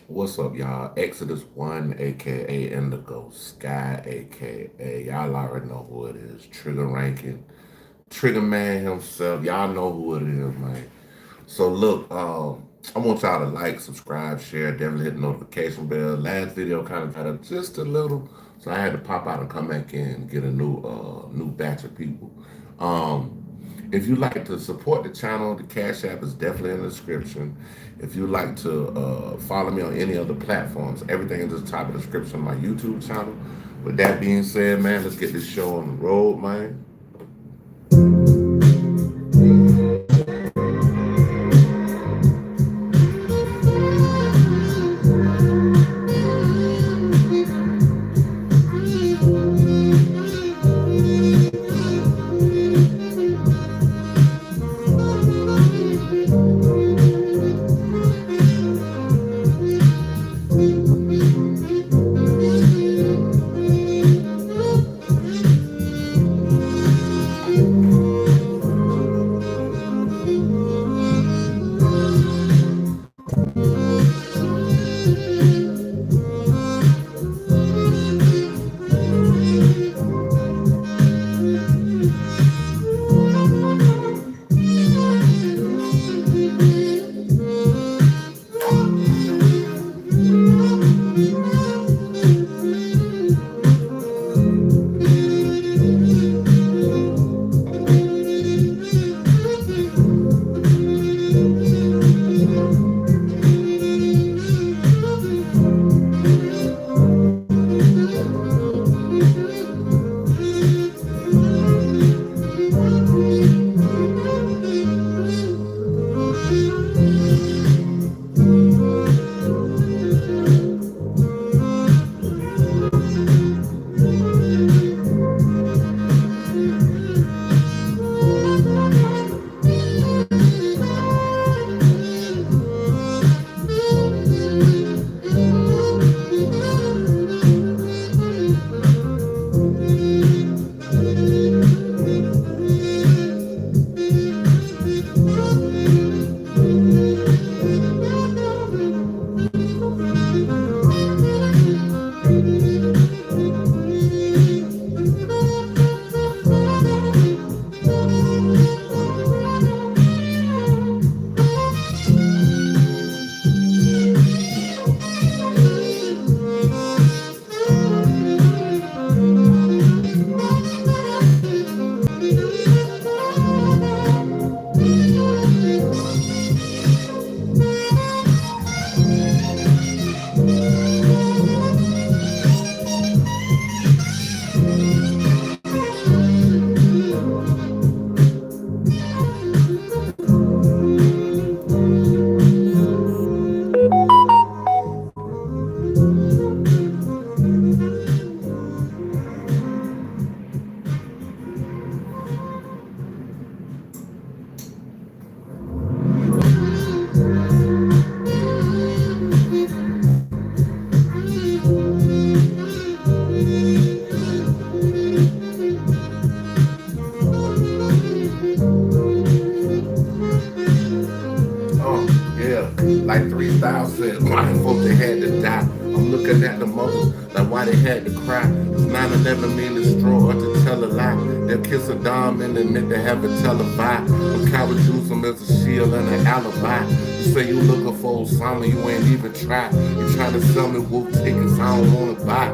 What's up, y'all? Exodus 1, aka Indigo Sky, aka y'all already know who it is. Trigger Ranking, Trigger Man himself. Y'all know who it is, man. So look, I want y'all to like, subscribe, share, definitely hit the notification bell. Last video kind of got up just a little, so I had to pop out and come back in and get a new batch of people. Um, if you like to support the channel, the Cash App is definitely in the description. If you like to follow me on any other platforms, everything is at the top of the description of my YouTube channel. With that being said, man, let's get this show on the road, man. Yeah, like freestyle said, why the folks they had to die? I'm looking at the mothers, like why they had to cry. Does 9/11 mean destroy or to tell a lie? They'll kiss a dime and admit they have a televised. But cowards use them as a shield and an alibi. You say you looking for Osama, you ain't even try. You trying to sell me wolf tickets, I don't wanna buy.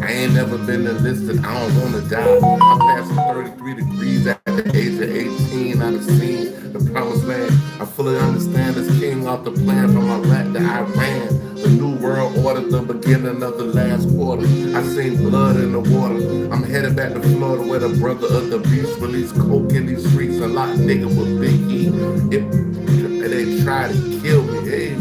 I ain't never been enlisted, I don't wanna die. I'm passing 33 degrees at the age of 18. I've seen the promised land. I fully understand this king off the plan from Iraq to Iran. The new world order, the beginning of the last quarter. I seen blood in the water. I'm headed back to Florida where the brother of the beast released coke in these streets and locked nigga with Big E. If they try to kill me, hey.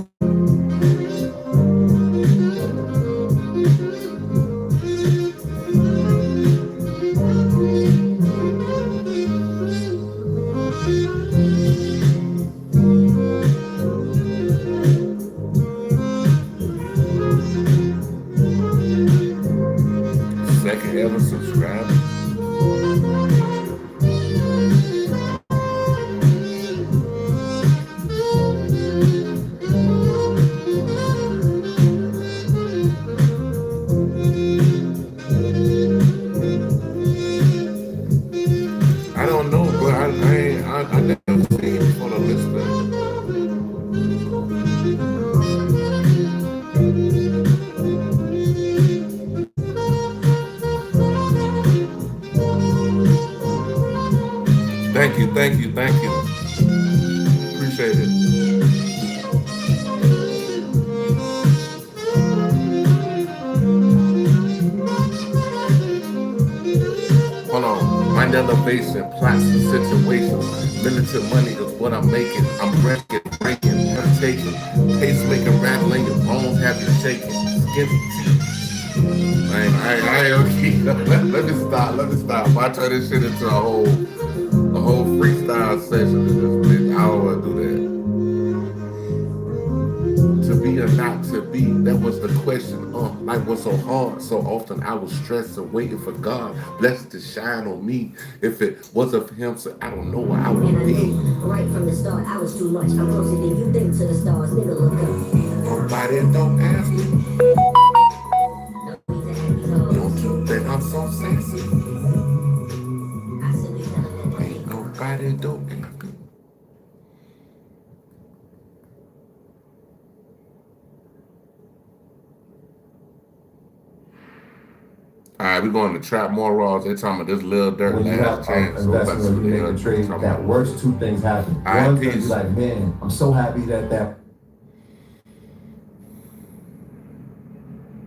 Second ever subscriber. Thank you. Appreciate it. Hold on. Mind elevation, plots and situations. Limited money is what I'm making. I'm breaking, I'm taking. Pacemaking, rattling, your bones have you shaking. Skin I okay. Let me stop. I turn this shit into a whole freestyle session in this bitch. I don't want to do that. To be or not to be, that was the question. Life was so hard, so often I was stressed and waiting for God, blessed to shine on me. If it wasn't for Him, so I don't know where I would be. Right from the start, I was too much. I'm closer than you think to the stars, nigga. Look up. Nobody don't ask me. Don't you think I'm so sexy? Ain't nobody don't ask me. All right, we're going to trap more raws. They're talking about this little dirt When you have last chance. So investment let's or you make a trade that works, two things happen. One thing is like, man, I'm so happy that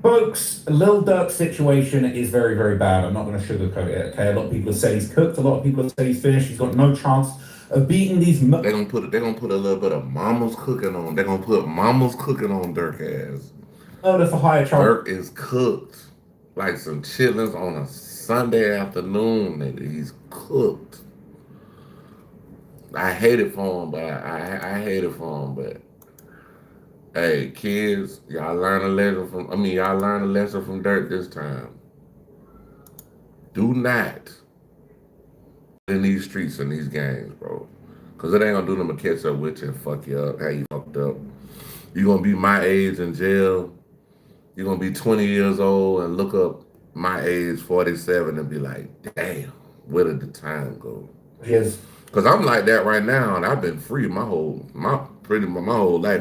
Folks, Lil Durk's situation is very, very bad. I'm not going to sugarcoat it, okay? A lot of people have said he's cooked. A lot of people have said he's finished. He's got no chance of beating these... They're gonna put a little bit of mama's cooking on. They're going to put mama's cooking on Dirk ass. Murder for hire charge. Dirk is cooked. Like some chitlins on a Sunday afternoon, nigga. He's cooked. I hate it for him, but I hate it for him, but hey, kids, y'all learn a lesson from Dirk this time. Do not in these streets and these games, bro. Cause it ain't gonna do them to catch up with you and fuck you up. How you fucked up. You gonna be my age in jail. You're gonna be 20 years old and look up my age, 47, and be like, damn, where did the time go? Yes. Cause I'm like that right now, and I've been free my whole life.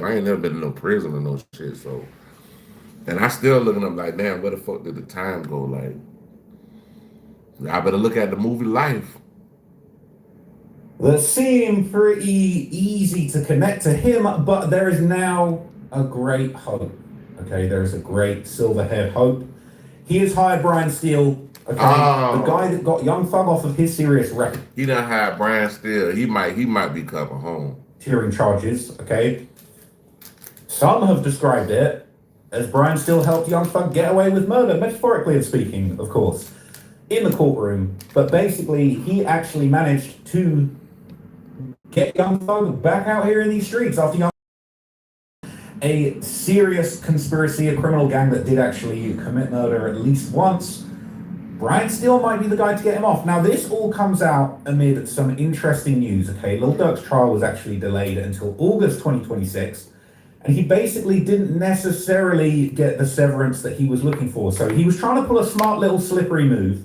I ain't never been in no prison or no shit. So, and I still looking up like, damn, where the fuck did the time go? Like, I better look at the movie Life. That seemed pretty easy to connect to him, but there is now a great hope. Okay, there is a great silver-haired hope. He has hired Brian Steele. Okay, the guy that got Young Thug off of his serious record. He done hired Brian Steele. He might be coming home. Hearing charges. Okay, some have described it as Brian Steele helped Young Thug get away with murder, metaphorically speaking, of course, in the courtroom. But basically, he actually managed to get Young Thug back out here in these streets after Young. A serious conspiracy, a criminal gang that did actually commit murder at least once. Brian Steele might be the guy to get him off. Now, this all comes out amid some interesting news, okay? Lil Durk's trial was actually delayed until August 2026, and he basically didn't necessarily get the severance that he was looking for. So he was trying to pull a smart little slippery move,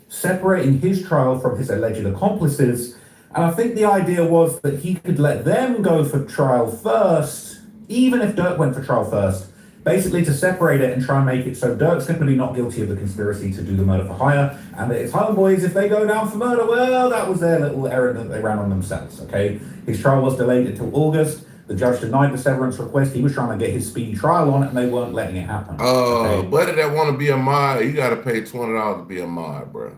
separating his trial from his alleged accomplices, and I think the idea was that he could let them go for trial first, even if Dirk went for trial first, basically to separate it and try and make it so Dirk's going to be not guilty of the conspiracy to do the murder for hire, and that his homeboys, if they go down for murder, well, that was their little errand that they ran on themselves, okay? His trial was delayed until August. The judge denied the severance request. He was trying to get his speedy trial on it, and they weren't letting it happen. Okay? Buddy that want to be a mod, you got to pay $20 to be a mod, bro.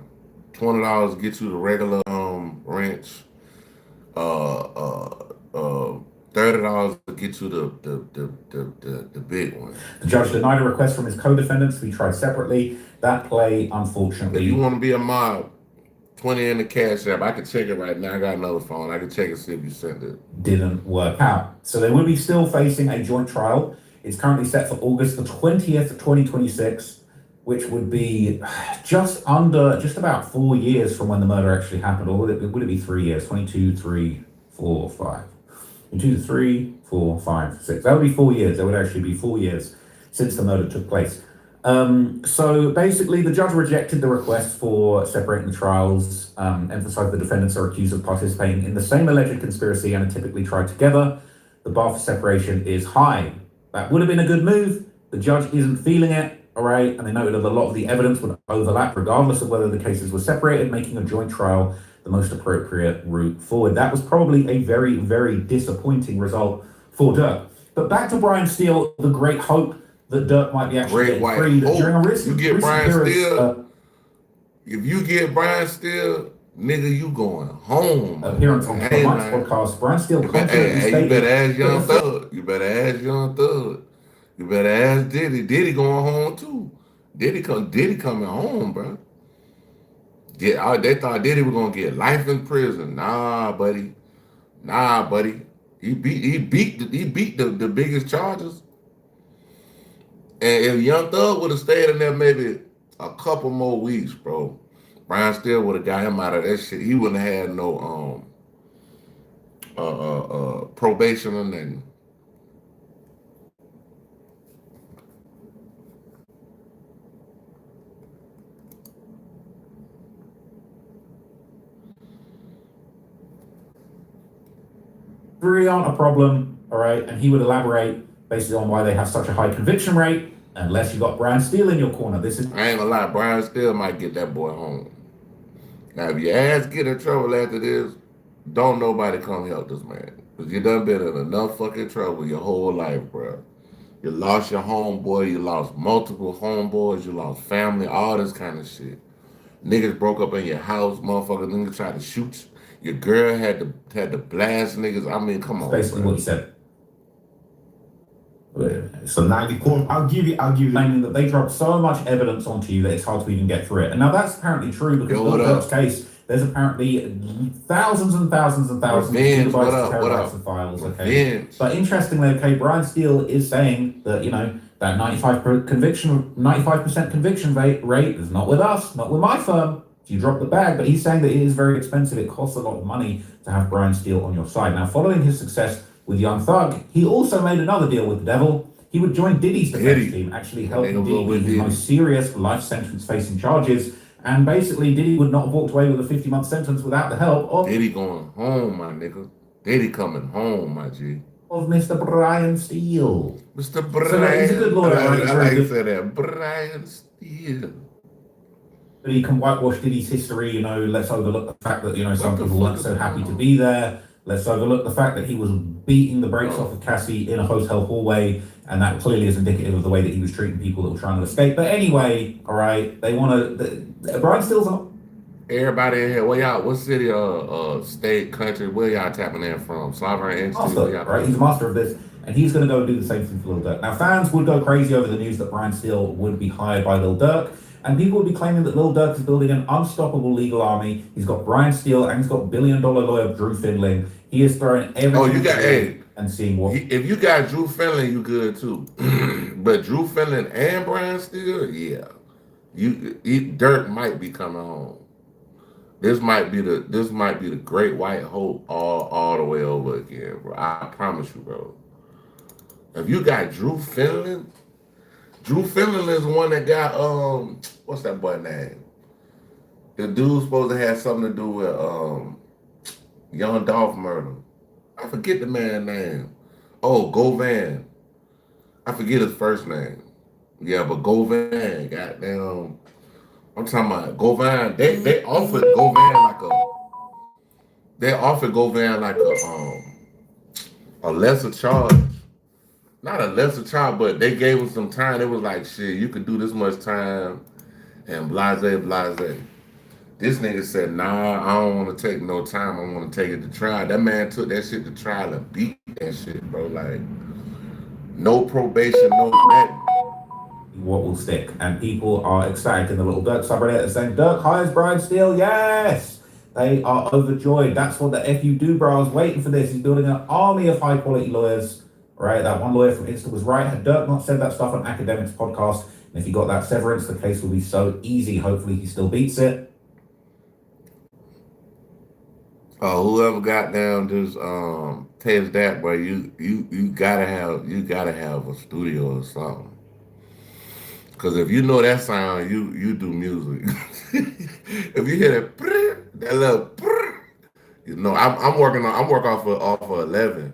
$20 get you the regular wrench. $30 to get you the big one. The judge denied a request from his co-defendants to be tried separately. That play, unfortunately. If you want to be a mob, 20 in the cash app. I can check it right now. I got another phone. I can check and see if you sent it. Didn't work out. So they will be still facing a joint trial. It's currently set for August the 20th, 2026, which would be just about 4 years from when the murder actually happened. Or would it be 3 years? 22, 3, 4, 5. 2, 3, 4, 5, 6. That would be 4 years. That would actually be 4 years since the murder took place. So basically, the judge rejected the request for separating the trials, emphasized the defendants are accused of participating in the same alleged conspiracy and are typically tried together. The bar for separation is high. That would have been a good move. The judge isn't feeling it, all right? And they noted that a lot of the evidence would overlap regardless of whether the cases were separated, making a joint trial the most appropriate route forward. That was probably a very, very disappointing result for Dirk. But back to Brian Steele, the great hope that Dirk might be actually getting freed during a recent appearance. If you get Brian Steele, nigga, you going home. Appearance on the Mike's podcast, Brian Steele confidently stated. You better ask Young Thug. You better ask Young Thug. You better ask Diddy. Diddy going home too. Diddy coming home, bro. Yeah, they thought Diddy was gonna get life in prison. Nah, buddy. He beat the biggest charges. And if Young Thug would have stayed in there maybe a couple more weeks, bro, Brian Steele would have got him out of that shit. He wouldn't have had no probation or nothing. Really aren't a problem, all right? And he would elaborate basically on why they have such a high conviction rate, unless you got Brian Steele in your corner. I ain't gonna lie, Brian Steele might get that boy home. Now, if your ass get in trouble after this, don't nobody come help this man. Because you done been in enough fucking trouble your whole life, bro. You lost your homeboy, you lost multiple homeboys, you lost family, all this kind of shit. Niggas broke up in your house, motherfuckers, niggas tried to shoot you. Your girl had to blast niggas. I mean, come on. Basically bro. what he said. So 94, I'll give you. Claiming that they dropped so much evidence onto you that it's hard to even get through it. And now that's apparently true because in Dirk's case, there's apparently thousands and thousands and thousands of gigabytes of terabytes of files. Okay, but interestingly, okay, Brian Steele is saying that that 95% conviction rate is not with us, not with my firm. You drop the bag, but he's saying that it is very expensive. It costs a lot of money to have Brian Steele on your side. Now, following his success with Young Thug, he also made another deal with the devil. He would join Diddy's defense team, actually helping Diddy with his most serious life sentence facing charges. And basically, Diddy would not have walked away with a 50-month sentence without the help of Diddy going home, my nigga. Diddy coming home, my G. Of Mr. Brian Steele. Mr. Brian. So he's a good lawyer. I like to say that. Brian Steele. He can whitewash Diddy's history, let's overlook the fact that, some people weren't so happy to be there. Let's overlook the fact that he was beating the brakes off of Cassie in a hotel hallway, and that clearly is indicative of the way that he was treating people that were trying to escape. But anyway, all right, they want to... Brian Steele's on. Everybody in here, where y'all, what city, state, country, where y'all tapping in from? Sovereign entity, right? He's a master of this, and he's going to go and do the same thing for Lil Durk. Now, fans would go crazy over the news that Brian Steele would be hired by Lil Durk. And people would be claiming that Lil Durk is building an unstoppable legal army. He's got Brian Steele and he's got billion-dollar lawyer Drew Findling. He is throwing everything and seeing what... If you got Drew Findling, you good too. But Drew Findling and Brian Steele, yeah. Dirk might be coming home. This might be the great white hope all the way over again, bro. I promise you, bro. If you got Drew Findling is the one that got what's that boy name? The dude's supposed to have something to do with Young Dolph murder. I forget the man's name. Oh, Govan. I forget his first name. Yeah, but Govan, goddamn. I'm talking about Govan. They offered Govan like a lesser charge. Not a lesser charge, but they gave him some time. It was like, shit, you could do this much time and blase. This nigga said, nah, I don't want to take no time. I want to take it to trial. That man took that shit to trial and beat that shit, bro. Like, no probation, no nothing. What will stick? And people are ecstatic in the Little Dirk subreddit saying, Dirk hires Brian Steele, yes! They are overjoyed. That's what the FU do, bro. I was waiting for this. He's building an army of high-quality lawyers. Right, that one lawyer from Insta was right. Had Dirk not said that stuff on Academics podcast, and if he got that severance, the case will be so easy. Hopefully, he still beats it. Whoever got down just tells that, bro, you gotta have a studio or something. Cause if you know that sound, you do music. If you hear that little, I'm working off of 11.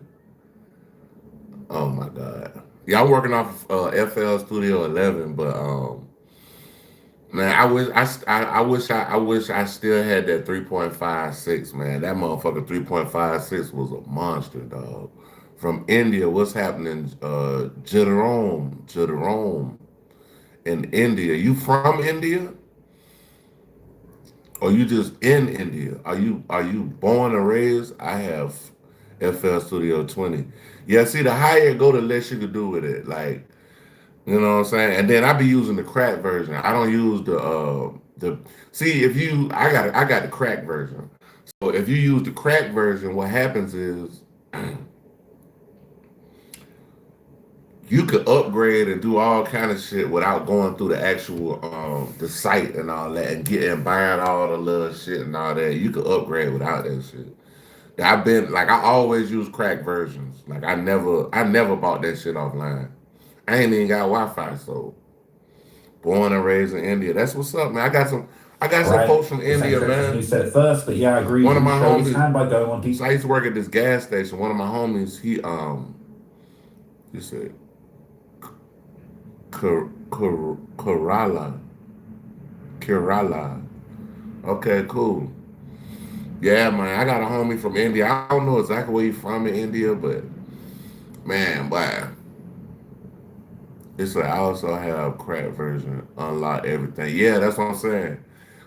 Oh my God. Yeah, I'm working off FL Studio 11, but Man, I wish I still had that 3.56, man. That motherfucker 3.56 was a monster, dog. From India, what's happening? Jerome in India. You from India? Or you just in India? Are you born and raised? I have FL Studio 20. Yeah, see, the higher it go, the less you could do with it. Like, you know what I'm saying? And then I be using the crack version. I don't use the see if you I got the crack version. So if you use the crack version, what happens is you could upgrade and do all kind of shit without going through the actual the site and all that and getting buying all the little shit and all that. You could upgrade without that shit. I've been like I always use crack versions. Like I never bought that shit offline. I ain't even got Wi-Fi, so born and raised in India. That's what's up, man. I got some Right? folks from It's India, interesting you man. said it first, but yeah, I agree. One of You my showed his homies. hand by going on So I used to work at this gas station. One of my homies, he said Kerala. Kerala. Okay, cool. Yeah, man. I got a homie from India. I don't know exactly where he's from in India, but man, boy. It's like I also have crack version, unlock everything. Yeah, that's what I'm saying.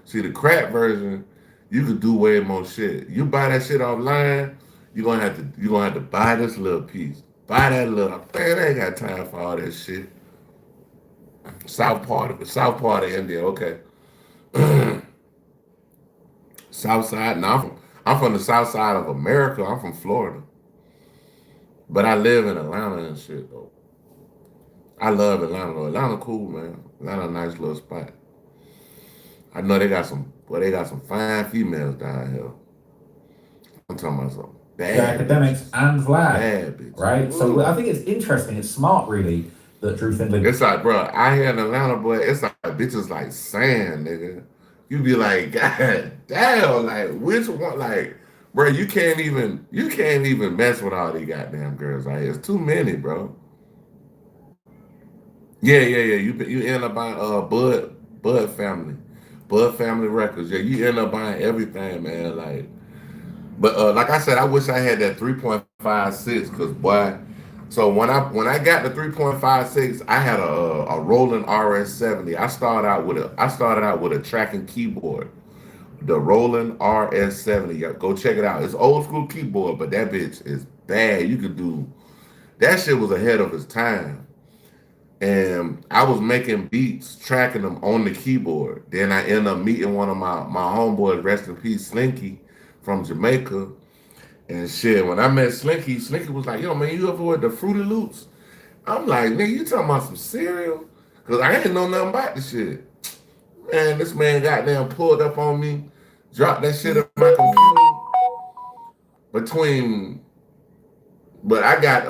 See, the crack version, you could do way more shit. You buy that shit offline, you're gonna have to buy this little piece, buy that little. Man, I ain't got time for all that shit. South part of India. Okay, South side. No, I'm from the South side of America. I'm from Florida, but I live in Atlanta and shit though. I love Atlanta though. Atlanta cool, man. Atlanta a nice little spot. I know they got some fine females down here. I'm talking about some the bad academics bitches. and Vlad, Bad bitches. right? So I Ooh. think it's interesting. It's smart, really, that Drew Findlay. It's like, bro, I here in Atlanta, boy, it's like bitches like sand, nigga. You be like, God damn, like which one like bro, you can't even mess with all these goddamn girls out here. It's too many, bro. Yeah, yeah, yeah. You end up buying Bud Family Records. Yeah, you end up buying everything, man. But like I said, I wish I had that 3.56 because boy. So when I got the 3.56, I had a Roland RS 70. I started out with a tracking keyboard, the Roland RS 70. Go check it out. It's old school keyboard, but that bitch is bad. You could do that shit was ahead of its time. And I was making beats, tracking them on the keyboard. Then I ended up meeting one of my homeboys, rest in peace, Slinky from Jamaica. And shit, when I met Slinky, Slinky was like, "Yo, man, you ever with the Fruity Loops?" I'm like, "Nigga, you talking about some cereal?" Cause I ain't know nothing about the shit. Man, this man goddamn pulled up on me, dropped that shit on my computer between. But I got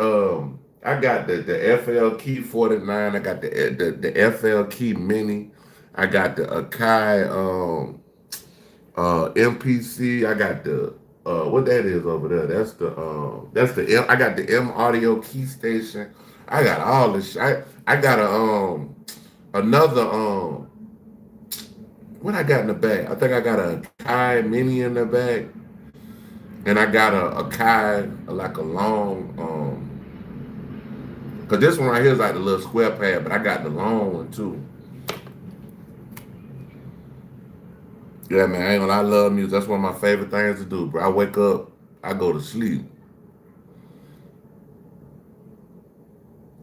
the FL Key 49. I got the FL Key Mini. I got the Akai MPC. I got the what that is over there. That's the I got the M Audio Key Station. I got all this. I got another what I got in the bag. I think I got a Kai Mini in the bag, and I got a Kai like a long cause this one right here is like the little square pad, but I got the long one too. Yeah, man, I ain't gonna lie, I love music. That's one of my favorite things to do, bro. I wake up, I go to sleep.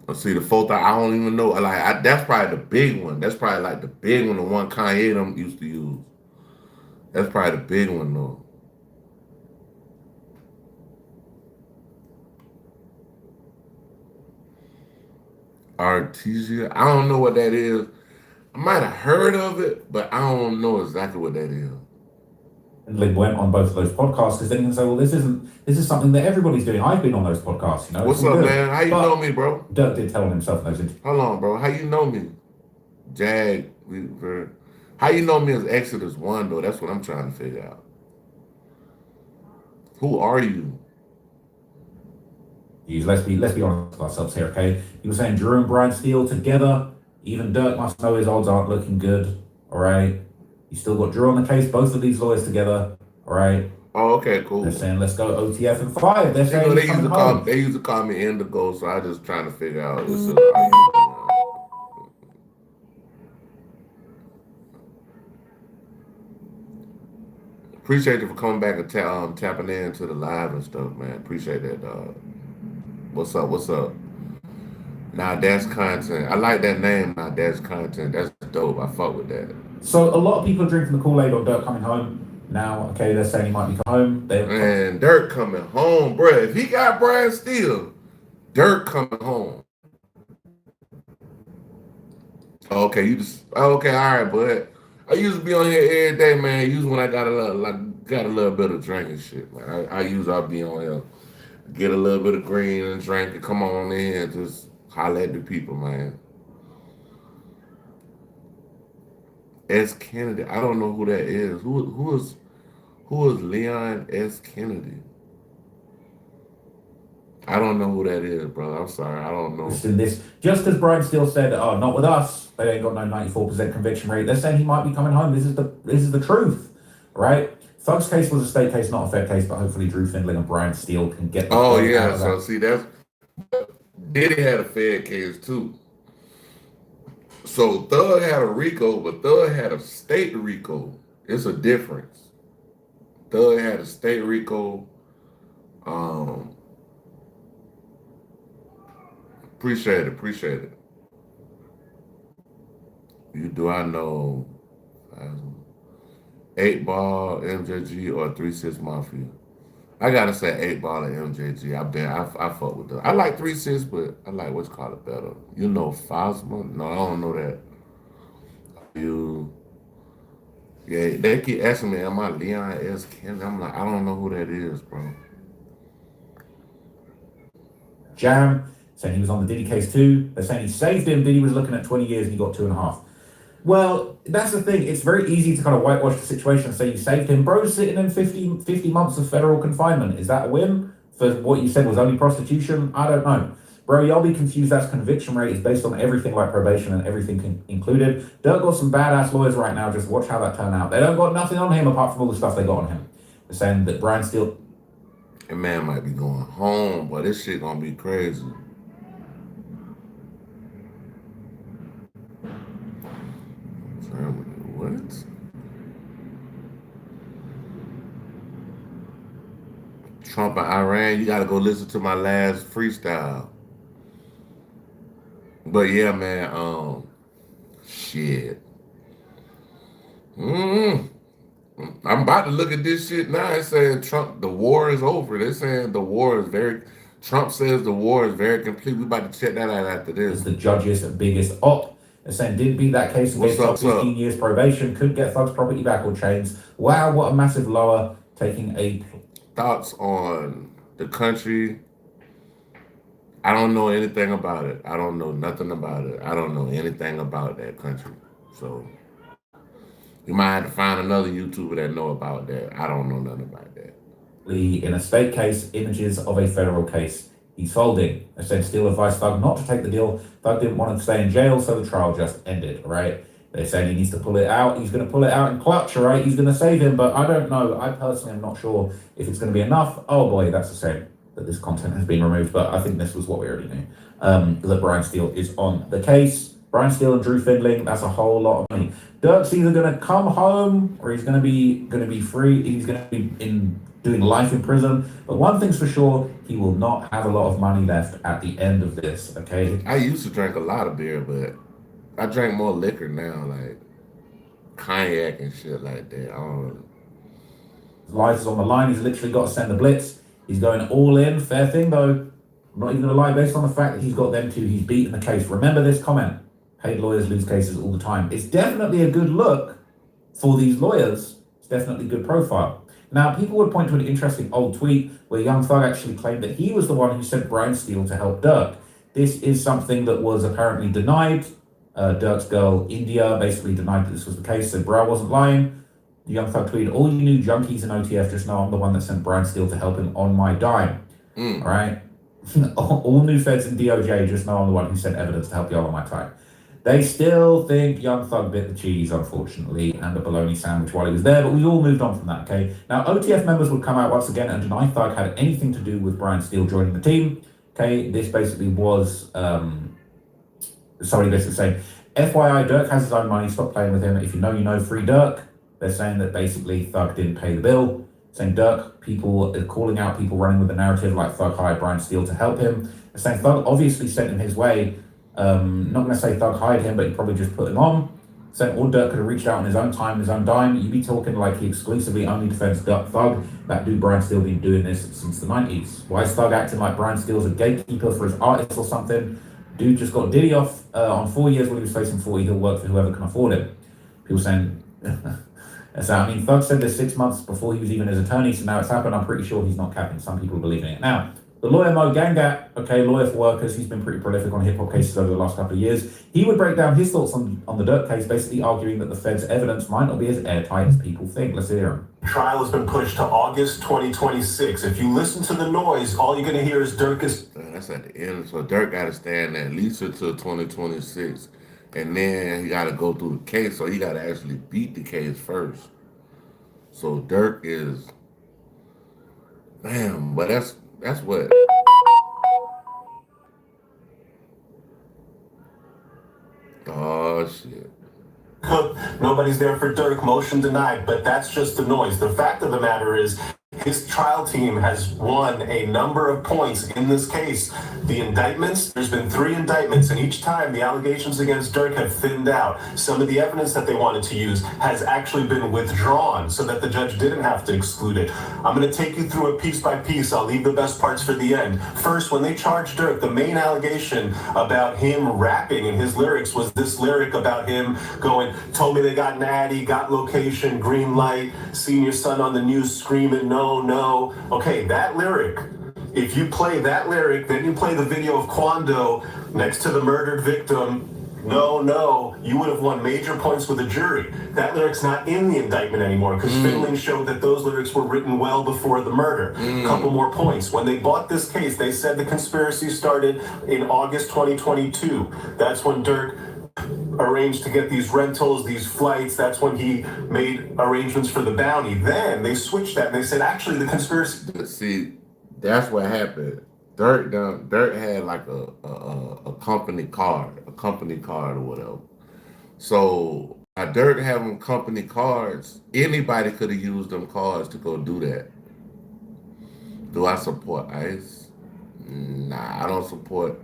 I see the fourth, I don't even know. That's probably the big one. That's probably like the big one, the one Kanye them used to use. That's probably the big one though. Artesia, I don't know what that is. I might have heard of it, but I don't know exactly what that is. Findlay went on both of those podcasts because then you can say, well, this is something that everybody's doing. I've been on those podcasts, you know. It's What's all up, good. man? How you know But me, bro? Dirk did tell on himself in those interviews. Hold on, bro. How you know me? Jag, how you know me as Exodus One though? That's what I'm trying to figure out. Who are you? Let's be honest with ourselves here, okay? You were saying Drew and Brian Steele together. Even Dirk must know his odds aren't looking good. all right? You still got Drew on the case, both of these lawyers together, all right? Oh, okay, cool. They're saying, let's go OTF and 5. They're saying they he's used coming to call home. they used to call me Indigo, so I just trying to figure out what's up. Appreciate you for coming back and tapping into the live and stuff, man. Appreciate that, dog. What's up? What's up? Now that's content. I like that name. Now that's content. That's dope. I fuck with that. So a lot of people are drinking the Kool-Aid on Dirk coming home. Now, okay, they're saying he might be coming home. Man, Dirk coming home, bro. If he got Brian Steele, Dirk coming home. Okay, you just okay, all right, bud. I used to be on here every day, man. Usually when I got a little bit of drinking shit, man. I'll be on here, get a little bit of green and drink and come on in and just holler at the people, man. S. Kennedy, I don't know who that is. Who is Leon S. Kennedy? I don't know who that is, brother. I'm sorry, I don't know. Just as Brian Steele said, "Oh, not with us. They ain't got no 94% conviction rate." They're saying he might be coming home. This is the truth, right? Thug's case was a state case, not a Fed case, but hopefully Drew Findling and Brian Steele can get. Oh yeah, so see that's Diddy had a Fed case too. So Thug had a RICO, but Thug had a state RICO. It's a difference. Thug had a state RICO. Appreciate it. Do I know 8 Ball, MJG, or 3 6 Mafia? I gotta say 8 Ball and MJG. I fuck with them. I like 3 6, but I like what's called it better. You know Fosma? No, I don't know that. Yeah, they keep asking me, am I Leon S. Kennedy? I'm like, I don't know who that is, bro. Jam saying he was on the Diddy case too. They're saying he saved him. Diddy was looking at 20 years and he got 2.5. Well, that's the thing. It's very easy to kind of whitewash the situation and say you saved him. Bro's sitting in 50 months of federal confinement. Is that a win for what you said was only prostitution? I don't know. Bro, y'all be confused. That's conviction rate is based on everything like probation and everything included. Dirk got some badass lawyers right now. Just watch how that turn out. They don't got nothing on him apart from all the stuff they got on him. They're saying that Brian Steele... That man might be going home, but this shit gonna be crazy. What? Trump and Iran, you gotta go listen to my last freestyle. But yeah, man, shit. I'm about to look at this shit now. It's saying Trump, the war is over. They're saying Trump says the war is very complete. We about to check that out after this. It's the judge's biggest op. They're saying didn't beat that case and gave Thug 15 years probation, couldn't get Thug's property back or chains. Wow, what a massive lower, taking a... Thoughts on the country. I don't know anything about it. I don't know nothing about it. I don't know anything about that country. So you might have to find another YouTuber that know about that. I don't know nothing about that. In a state case, images of a federal case. He's folding. They said Steele advised Thug not to take the deal. Thug didn't want to stay in jail, so the trial just ended, right? They're saying he needs to pull it out. He's going to pull it out in clutch, all right? He's going to save him, but I don't know. I personally am not sure if it's going to be enough. Oh boy, that's a shame that this content has been removed, but I think this was what we already knew. That Brian Steele is on the case. Brian Steele and Drew Findling, that's a whole lot of money. Dirk's either going to come home or he's going to be free. He's going to be doing life in prison. But one thing's for sure, he will not have a lot of money left at the end of this, okay? I used to drink a lot of beer, but I drink more liquor now, like cognac and shit like that. I don't know. His life is on the line. He's literally got to send the blitz. He's going all in. Fair thing, though. I'm not even going to lie, based on the fact that he's got them two, he's beaten the case. Remember this comment. Paid lawyers lose cases all the time. It's definitely a good look for these lawyers. It's definitely a good profile. Now, people would point to an interesting old tweet where Young Thug actually claimed that he was the one who sent Brian Steele to help Dirk. This is something that was apparently denied. Dirk's girl, India, basically denied that this was the case, said Bro wasn't lying. The Young Thug tweeted, all you new junkies in OTF just know I'm the one that sent Brian Steele to help him on my dime. All right? All new feds in DOJ just know I'm the one who sent evidence to help y'all on my time. They still think Young Thug bit the cheese, unfortunately, and a bologna sandwich while he was there, but we all moved on from that, okay? Now, OTF members would come out once again and deny Thug had anything to do with Brian Steele joining the team, okay? This basically was, somebody basically saying, FYI, Dirk has his own money, stop playing with him. If you know, free Dirk. They're saying that basically Thug didn't pay the bill. Saying Dirk, people are calling out people running with the narrative like Thug hired Brian Steele to help him. They're saying Thug obviously sent him his way. Not going to say Thug hired him, but he probably just put him on. Saying all Dirk could have reached out on his own time, his own dime. You be talking like he exclusively only defends Thug. That dude Brian Steele been doing this since the 90s. Why is Thug acting like Brian Steele's a gatekeeper for his artists or something? Dude just got Diddy off on 4 years when he was facing 40. He'll work for whoever can afford it. People saying, so, I mean, Thug said this 6 months before he was even his attorney, so now it's happened. I'm pretty sure he's not capping. Some people believe in it. Now, the lawyer Mo Gangat, okay, lawyer for workers, he's been pretty prolific on hip-hop cases over the last couple of years. He would break down his thoughts on the Dirk case, basically arguing that the Fed's evidence might not be as airtight as people think. Let's hear him. Trial has been pushed to August 2026. If you listen to the noise, all you're going to hear is Dirk is... That's at the end. So Dirk got to stand at least until 2026. And then he got to go through the case. So he got to actually beat the case first. So Dirk is... Damn, but that's what... Oh, shit. Nobody's there for Dirk, motion denied, but that's just the noise. The fact of the matter is his trial team has won a number of points in this case. The indictments, there's been 3 indictments, and each time the allegations against Dirk have thinned out. Some of the evidence that they wanted to use has actually been withdrawn so that the judge didn't have to exclude it. I'm going to take you through it piece by piece. I'll leave the best parts for the end. First, when they charged Dirk, the main allegation about him rapping in his lyrics was this lyric about him going, told me they got natty, got location, green light, seen your son on the news screaming, no. Okay, that lyric, if you play that lyric, then you play the video of Quando next to the murdered victim, no, you would have won major points with a jury. That lyric's not in the indictment anymore because Finling showed that those lyrics were written well before the murder. A couple more points. When they bought this case, they said the conspiracy started in August 2022. That's when Dirk arranged to get these rentals, these flights. That's when he made arrangements for the bounty. Then they switched that and they said, actually, the conspiracy... See, that's what happened. Dirk had like a company card or whatever. So by Dirk having company cards, anybody could have used them cards to go do that. Do I support ICE? Nah, I don't support.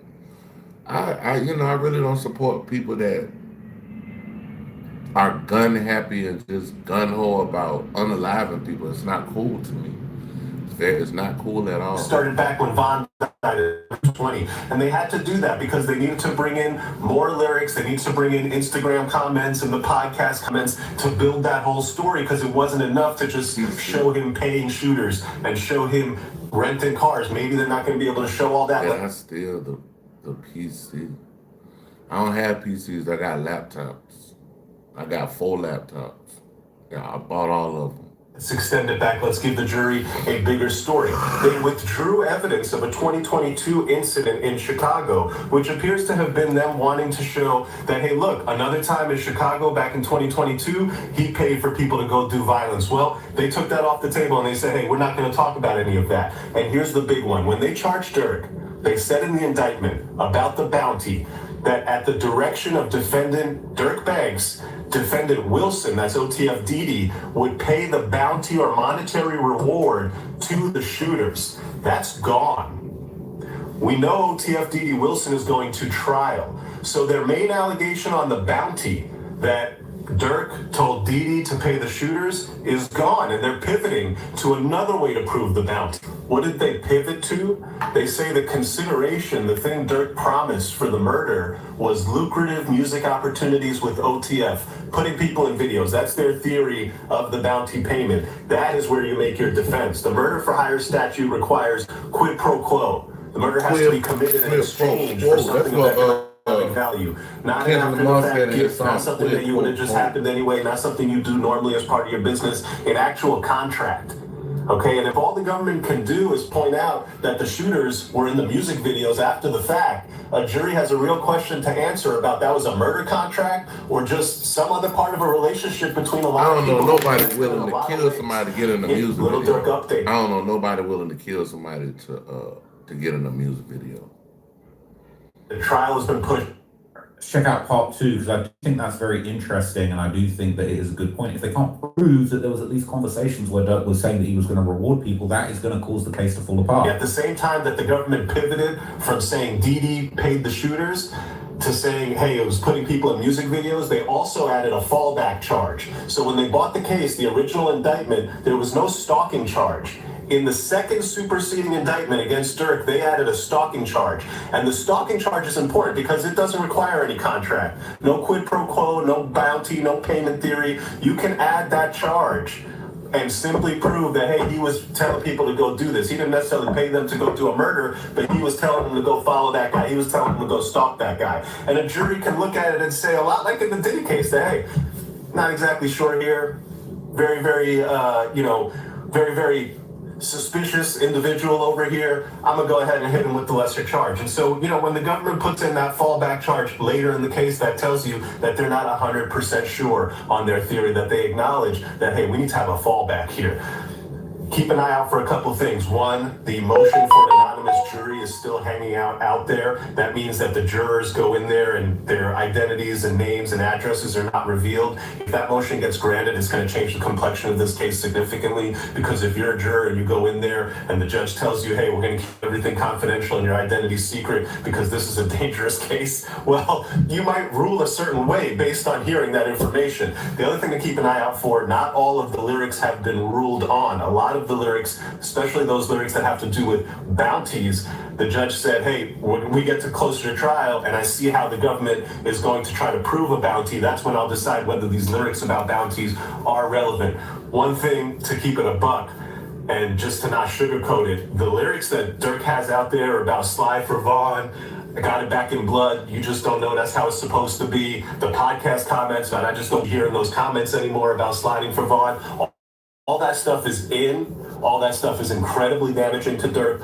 I really don't support people that are gun happy and just gun ho about unaliving people. It's not cool to me. It's not cool at all. Started back when Von died at 20, and they had to do that because they needed to bring in more lyrics. They needed to bring in Instagram comments and the podcast comments to build that whole story because it wasn't enough to just show him paying shooters and show him renting cars. Maybe they're not going to be able to show all that. Yeah, I still the PC. I don't have PCs. I got laptops. I got 4 laptops. Yeah, I bought all of them. Let's extend it back. Let's give the jury a bigger story. They withdrew evidence of a 2022 incident in Chicago, which appears to have been them wanting to show that, hey, look, another time in Chicago back in 2022, he paid for people to go do violence. Well, they took that off the table and they said, hey, we're not going to talk about any of that. And here's the big one. When they charged Dirk, they said in the indictment about the bounty that at the direction of defendant Dirk Banks, defendant Wilson, that's OTF Didi, would pay the bounty or monetary reward to the shooters. That's gone. We know OTF Didi Wilson is going to trial. So their main allegation on the bounty that Dirk told Didi to pay the shooters is gone, and they're pivoting to another way to prove the bounty. What did they pivot to? They say the consideration, the thing Dirk promised for the murder, was lucrative music opportunities with OTF, putting people in videos. That's their theory of the bounty payment. That is where you make your defense. The murder for hire statute requires quid pro quo. The murder has to be committed in exchange for something of economic value. Not an after the fact gift, not something that you would have just happened anyway, not something you do normally as part of your business, an actual contract. Okay, and if all the government can do is point out that the shooters were in the music videos after the fact, a jury has a real question to answer about that was a murder contract or just some other part of a relationship between a lot of people. I don't know nobody willing to kill somebody to get in a music Little video. Dirk update. I don't know nobody willing to kill somebody to get in a music video. The trial has been pushed. Check out part 2 because I think that's very interesting, and I do think that it is a good point. If they can't prove that there was at least conversations where Dirk was saying that he was going to reward people, that is going to cause the case to fall apart. At the same time that the government pivoted from saying Didi paid the shooters to saying, hey, it was putting people in music videos, they also added a fallback charge. So when they bought the case, the original indictment, there was no stalking charge. In the second superseding indictment against Dirk, they added a stalking charge. And the stalking charge is important because it doesn't require any contract. No quid pro quo, no bounty, no payment theory. You can add that charge and simply prove that, hey, he was telling people to go do this. He didn't necessarily pay them to go do a murder, but he was telling them to go follow that guy. He was telling them to go stalk that guy. And a jury can look at it and say, a lot like in the Diddy case, that, hey, not exactly sure here. Very, very, very, very suspicious individual over here. I'm going to go ahead and hit him with the lesser charge. And so, when the government puts in that fallback charge later in the case, that tells you that they're not 100% sure on their theory, that they acknowledge that, hey, we need to have a fallback here. Keep an eye out for a couple of things. One, the motion for an anonymous jury is still hanging out there. That means that the jurors go in there and their identities and names and addresses are not revealed. If that motion gets granted, it's going to change the complexion of this case significantly, because if you're a juror and you go in there and the judge tells you, hey, we're going to keep everything confidential and your identity secret because this is a dangerous case, well, you might rule a certain way based on hearing that information. The other thing to keep an eye out for, not all of the lyrics have been ruled on. A lot of the lyrics, especially those lyrics that have to do with bounties, the judge said, hey, when we get to closer to trial and I see how the government is going to try to prove a bounty, that's when I'll decide whether these lyrics about bounties are relevant. One thing to keep it a buck, and just to not sugarcoat it, the lyrics that Dirk has out there about slide for Vaughn, I got it back in blood, you just don't know that's how it's supposed to be. The podcast comments, and I just don't hear in those comments anymore about sliding for Vaughn. All that stuff is all that stuff is incredibly damaging to Dirk.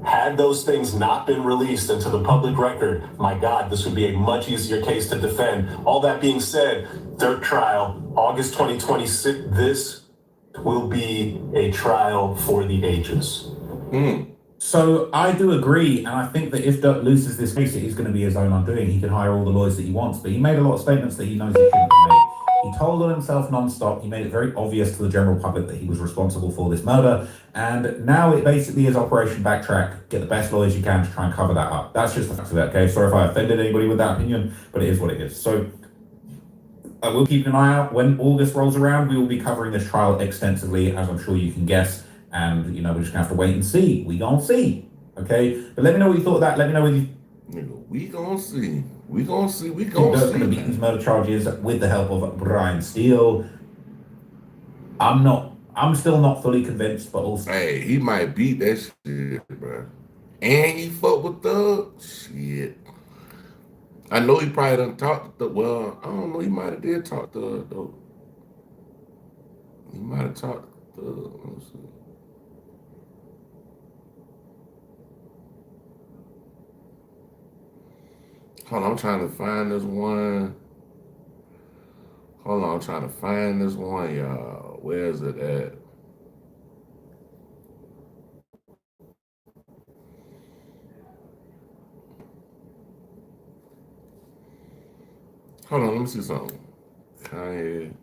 Had those things not been released into the public record, my God, this would be a much easier case to defend. All that being said, Dirk trial, August 2026, this will be a trial for the ages. So I do agree, and I think that if Dirk loses this case, it is going to be his own undoing. He can hire all the lawyers that he wants, but he made a lot of statements that he knows he shouldn't have made. He told on himself non-stop. He made it very obvious to the general public that he was responsible for this murder. And now it basically is Operation Backtrack. Get the best lawyers you can to try and cover that up. That's just the fact of it, okay? Sorry if I offended anybody with that opinion, but it is what it is. So we'll keep an eye out. When August rolls around, we will be covering this trial extensively, as I'm sure you can guess. And, we're just going to have to wait and see. We gonna see, okay? But let me know what you thought of that. Let me know whether you... We gonna see. We gonna see. Dirk's going to beat these murder charges with the help of Brian Steele. I'm still not fully convinced, but also... Hey, he might beat that shit, bro. And he fuck with Thug. Shit. I know he probably done talked to well, I don't know, he might have did talk to though. He might have talked to let me see. Hold on, I'm trying to find this one. Hold on, I'm trying to find this one, y'all. Where is it at? Hold on, let me see something. Kanye.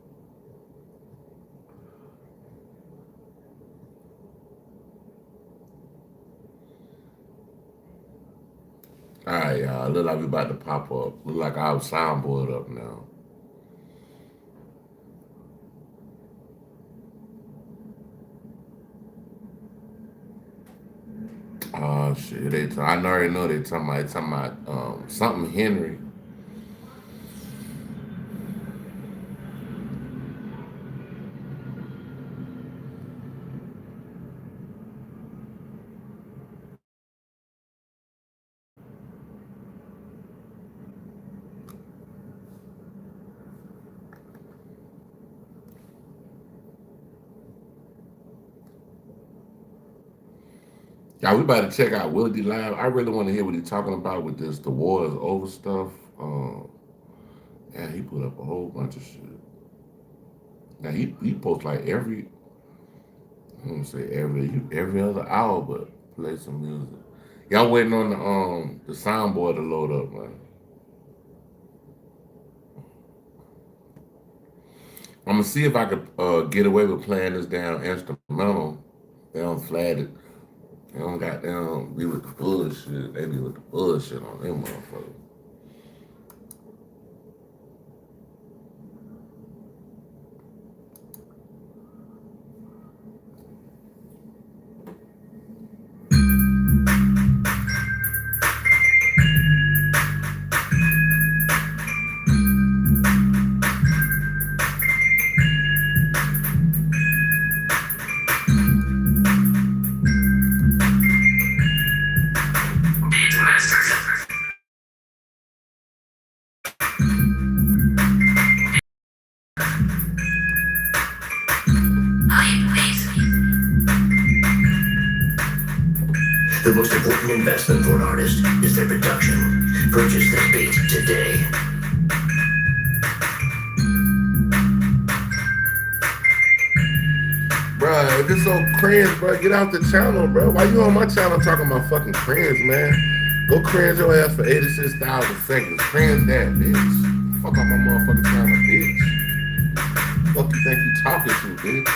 All right, y'all. Look like we about to pop up. Look like our soundboard up now. Oh shit! I already know they talking about something Henry. Yeah, we about to check out Will D Live. I really want to hear what he's talking about with this the war is over stuff. Yeah, he put up a whole bunch of shit. Now he posts like I don't say every other hour, but play some music. Y'all waiting on the soundboard to load up, man. I'm gonna see if I could get away with playing this down instrumental. They don't flag it. They don't got them be with the bullshit. They be with the bullshit on them motherfuckers. The most important investment for an artist is their production. Purchase this beat today. Bruh, if it's so cringe, bruh, get out the channel, bro. Why you on my channel talking about fucking cringe, man? Go cringe your ass for 86,000 seconds. Cringe that, bitch. Fuck off my motherfucking channel, bitch. Fuck you think you talking to, bitch?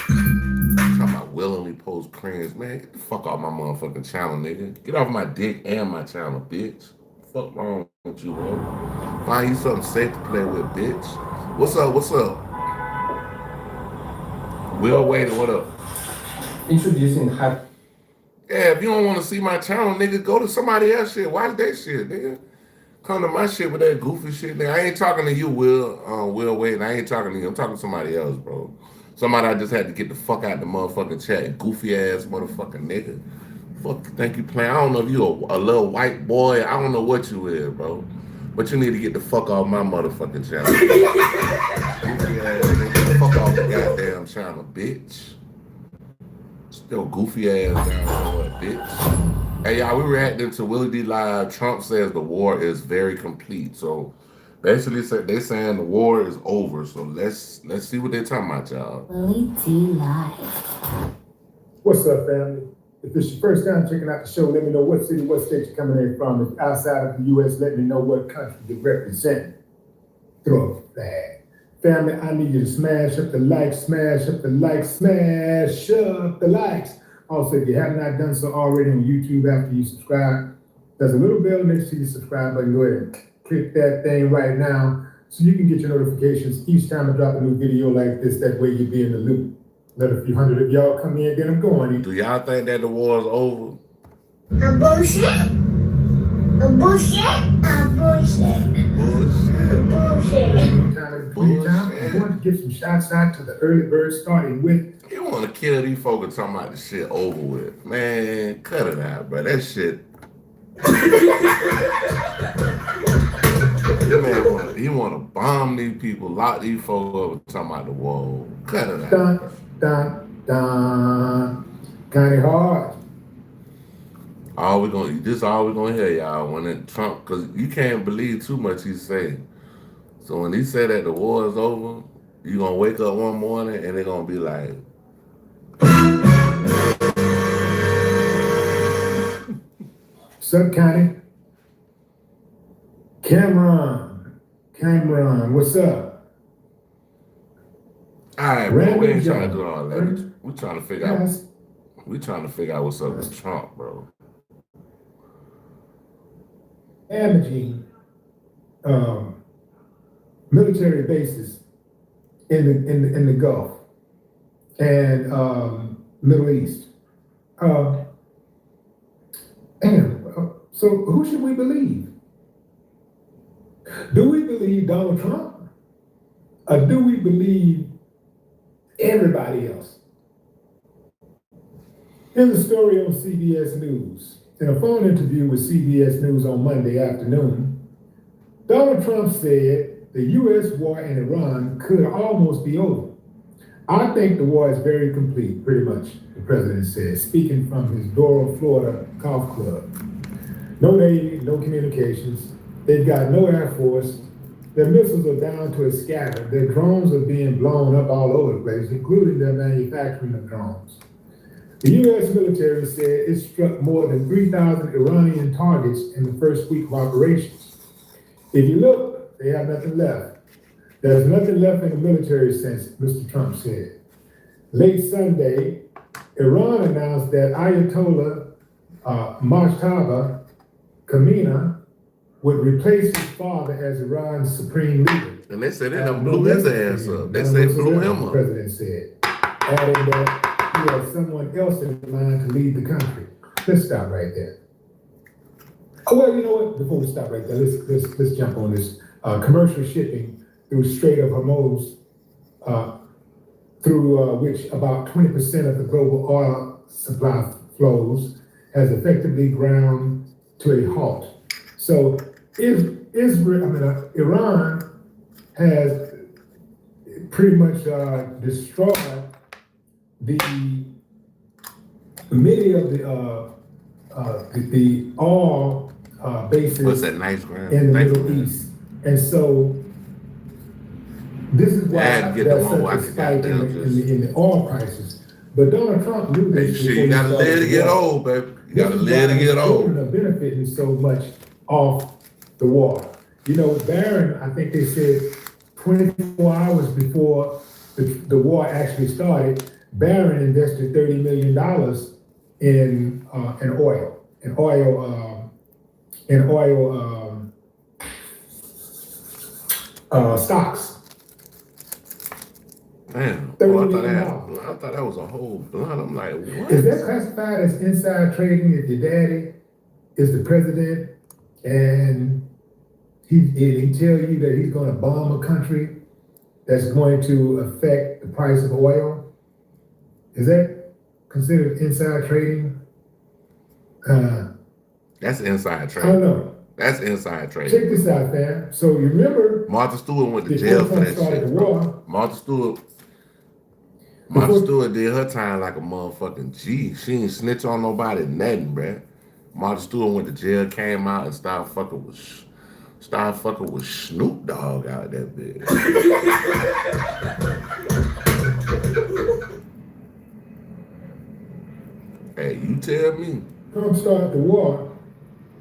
Talking about willingly post cringe, man. Get the fuck off my motherfucking channel, nigga. Get off my dick and my channel, bitch. Fuck wrong with you, bro? Find you something safe to play with, bitch. What's up? What's up? Will Wade, what up? Introducing hype. Yeah, if you don't want to see my channel, nigga, go to somebody else shit. Watch that shit, nigga. Come to my shit with that goofy shit, nigga. I ain't talking to you, Will Wade. I ain't talking to you. I'm talking to somebody else, bro. Somebody I just had to get the fuck out the motherfucking chat. Goofy ass motherfucking nigga. Fuck you think you playing? I don't know if you a little white boy. I don't know what you is, bro. But you need to get the fuck off my motherfucking channel. Goofy ass nigga. Get the fuck off the goddamn channel, bitch. Still goofy ass down there, bitch. Hey y'all, we reacting to Willie D Live. Trump says the war is very complete. So basically they saying the war is over. So let's see what they're talking about, y'all. Willie D Live. What's up, family? If it's your first time checking out the show, let me know what city, what state you're coming in from. If outside of the U.S., let me know what country you represent. Throw up a flag. Family, I need you to smash up the likes, smash up the likes, smash up the likes. Also, if you have not done so already on YouTube after you subscribe, there's a little bell next to your subscribe button. Go ahead and click that thing right now so you can get your notifications each time I drop a new video like this. That way you'll be in the loop. Let a few hundred of y'all come in, then I'm going. Do y'all think that the war is over? A bullshit. A bullshit. A bullshit. Bullshit. Bullshit. I want to get some shots out to the early birds, starting with. You want to kill these folks talking about the shit over with. Man, cut it out, bro. That shit. Your man he want to bomb these people, lock these folks up talking about the war. Cut it out. Dun, dun, dun. Kinda hard. This is all we're gonna hear, y'all, when it Trump, cause you can't believe too much he's saying. So when he said that the war is over, you gonna wake up one morning and they're gonna be like, Sup, Connie? Cameron, what's up? all right, bro, we ain't Randy trying to Jones. do all that. We trying to figure out. Yes. We trying to figure out what's up with Trump, bro. Damaging military bases in the Gulf and Middle East. So who should we believe? Do we believe Donald Trump? Or do we believe everybody else? Here's a story on CBS News. In a phone interview with CBS News on Monday afternoon, Donald Trump said the U.S. war in Iran could almost be over. I think the war is very complete, pretty much, the president said, speaking from his Doral, Florida golf club. No Navy, no communications. They've got no Air Force. Their missiles are down to a scatter. Their drones are being blown up all over the place, including their manufacturing of drones. The U.S. military said it struck more than 3,000 Iranian targets in the first week of operations. If you look, they have nothing left. There's nothing left in the military sense, Mr. Trump said. Late Sunday, Iran announced that Ayatollah Mojtaba Khamenei would replace his father as Iran's supreme leader. And they said they done blew his ass up. They say blew him The up. president said, adding that he had someone else in mind to lead the country. Let's stop right there. Oh, well, you know what? Before we stop right there, let's jump on this. Commercial shipping through Strait of Hormuz, through which about 20% of the global oil supply flows, has effectively ground to a halt. So Iran has pretty much destroyed many of the oil bases What's that nice ground? in the Middle East. And so this is why there's such a spike in the oil prices. But Donald Trump knew Hey, this. shit, you gotta live to get old, baby. You gotta live to get old. Children are benefiting so much off the war. You know, Barron, I think they said 24 hours before the war actually started, Barron invested $30 million in oil stocks. Damn, $30 I million. thought that was a whole blunt. I'm like, what? Is that classified as inside trading if your daddy is the president and he tell you that he's going to bomb a country that's going to affect the price of oil? Is that considered inside trading? That's inside I trading. don't know. That's inside trading. Check this out, fam. So you remember Martha Stewart went to before jail for Trump that started shit, the bro. war, Martha Stewart did her time like a motherfucking G. She ain't snitch on nobody, nothing, bruh. Martha Stewart went to jail, came out, and started fucking with Snoop Dogg out that bitch. Hey, you tell me. Trump started the war,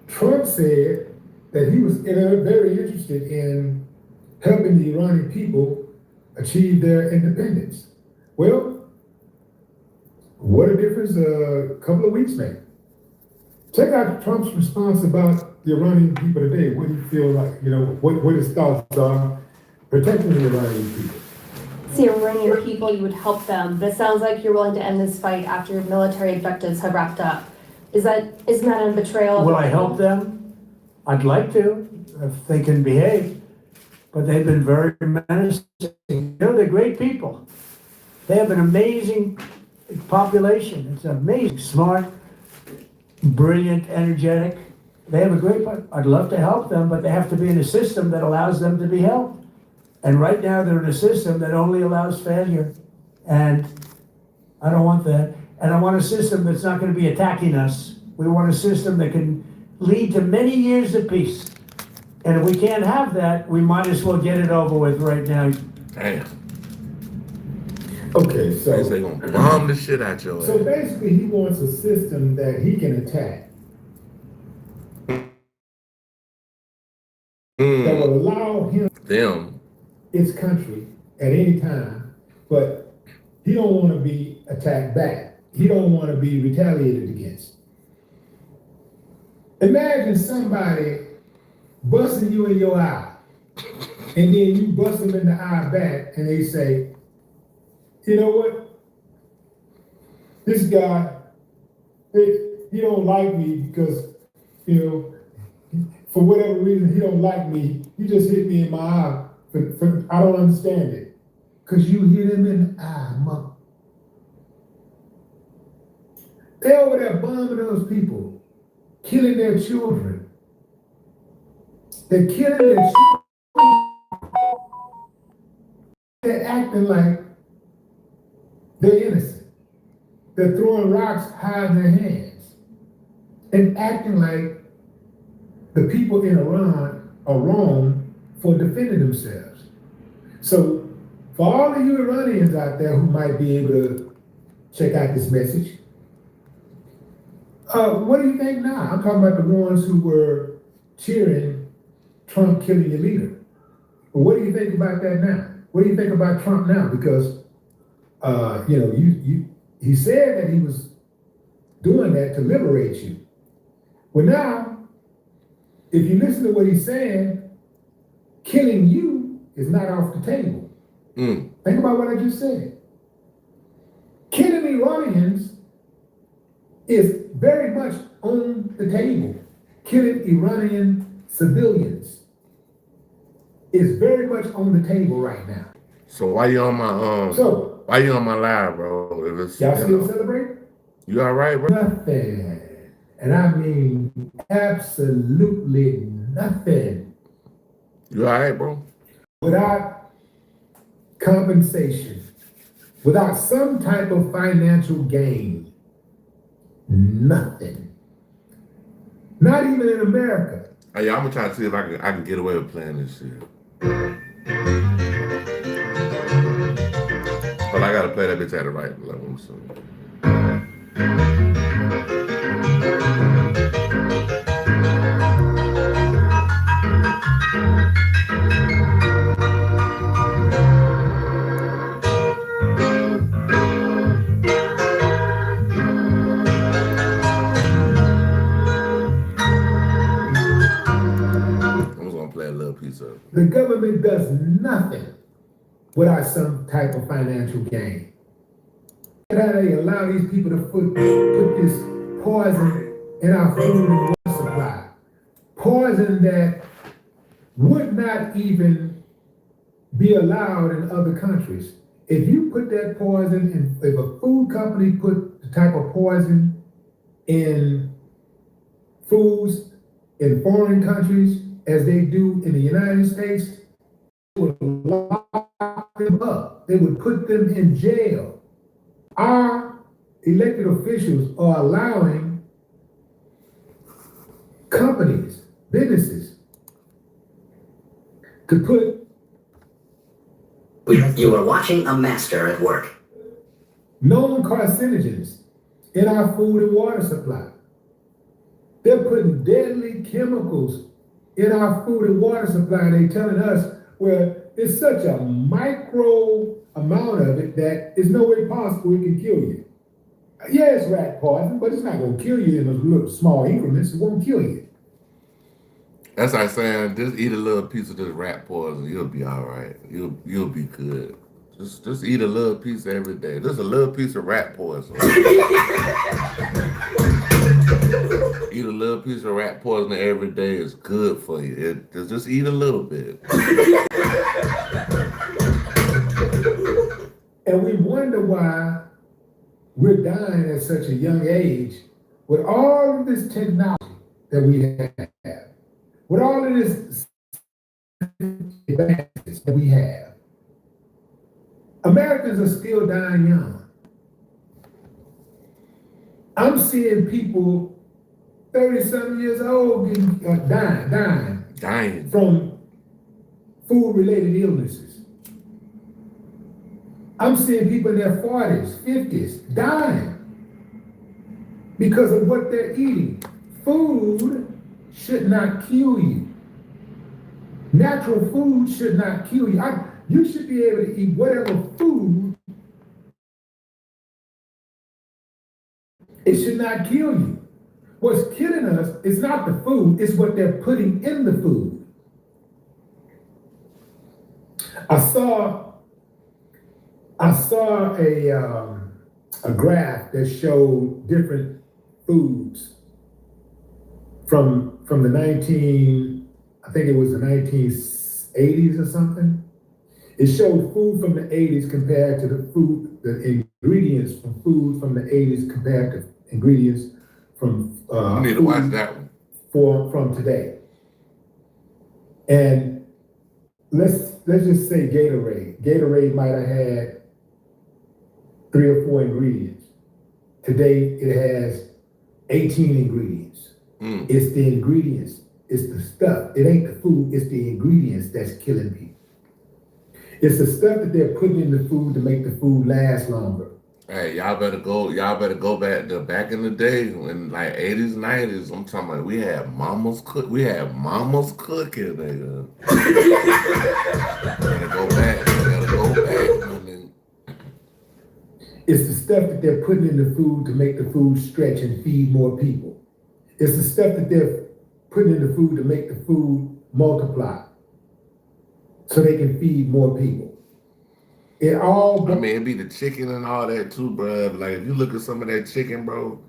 Trump said that he was very interested in helping the Iranian people achieve their independence. Well, what a difference a couple of weeks made. Check out Trump's response about the Iranian people today. What do you feel like, what his thoughts are protecting the Iranian people? It's the Iranian people, you would help them, but it sounds like you're willing to end this fight after your military objectives have wrapped up. Isn't that a betrayal? Will I help them? I'd like to, if they can behave, but they've been very menacing. They're great people. They have an amazing population. It's amazing, smart, brilliant, energetic. They have a great, I'd love to help them, but they have to be in a system that allows them to be helped. And right now they're in a system that only allows failure. And I don't want that. And I want a system that's not going to be attacking us. We want a system that can lead to many years of peace. And if we can't have that, we might as well get it over with right now. Damn. Okay, so They gonna bomb the shit out your So ass. basically, he wants a system that he can attack that will allow him its country at any time, but he don't want to be attacked back. He don't want to be retaliated against. Imagine somebody busting you in your eye, and then you bust them in the eye back, and they say, you know what? This guy, he don't like me because, for whatever reason, he don't like me. He just hit me in my eye. I don't understand it. Because you hit him in the eye, mother. They're over there bombing those people, killing their children. They're killing their children. They're acting like They're innocent. They're throwing rocks high in their hands and acting like the people in Iran are wrong for defending themselves. So for all of you Iranians out there who might be able to check out this message, what do you think now? I'm talking about the ones who were cheering Trump killing your leader. But what do you think about that now? What do you think about Trump now? Because he said that he was doing that to liberate you. Well, now, if you listen to what he's saying, killing you is not off the table. Think about what I just said. Killing Iranians is very much on the table. Killing Iranian civilians is very much on the table right now. So why you on my why you on my live, bro? Y'all still celebrate? You all right, bro? Nothing. And I mean absolutely nothing. You all right, bro? Without compensation, without some type of financial gain, nothing. Not even in America. Hey, I'm gonna try to see if I can get away with playing this shit. But I gotta play that bitch at the right level. So. Play a little piece of it. The government does nothing without some type of financial gain. How they allow these people to put this poison in our food and water supply. Poison that would not even be allowed in other countries. If you put that poison in, if a food company put the type of poison in foods in foreign countries as they do in the United States, they would lock them up. They would put them in jail. Our elected officials are allowing companies, businesses, to put... You are watching a master at work. known carcinogens in our food and water supply. They're putting deadly chemicals in our food and water supply. They're telling us, well, it's such a micro amount of it that there's no way possible it can kill you. Yeah, it's rat poison, but it's not going to kill you in those little small increments. It won't kill you. That's like saying, just eat a little piece of this rat poison, you'll be all right. You'll be good. Just eat a little piece every day. Just a little piece of rat poison. Eat a little piece of rat poison every day is good for you. Just eat a little bit. And we wonder why we're dying at such a young age with all of this technology that we have, with all of this advances that we have. Americans are still dying young. I'm seeing people 30-something years old getting dying from food-related illnesses. I'm seeing people in their 40s, 50s dying because of what they're eating. Food should not kill you. Natural food should not kill you. You should be able to eat whatever food. It should not kill you. What's killing us is not the food, it's what they're putting in the food. I saw a graph that showed different foods from the I think it was the 1980s or something. It showed food from the 80s compared to the ingredients from food from the 80s compared to ingredients from you need to watch that one. From today. And let's just say Gatorade. Gatorade might have had 3 or 4 ingredients. Today it has 18 ingredients. It's the ingredients, it's the stuff. It ain't the food, it's the ingredients that's killing people. It's the stuff that they're putting in the food to make the food last longer. Hey, y'all better go back in the day when like 80s, 90s. I'm talking about we had mama's cooking, nigga. Gotta go back. It's the stuff that they're putting in the food to make the food stretch and feed more people. It's the stuff that they're putting in the food to make the food multiply so they can feed more people. It'd be the chicken and all that too, bro. Like if you look at some of that chicken, bro,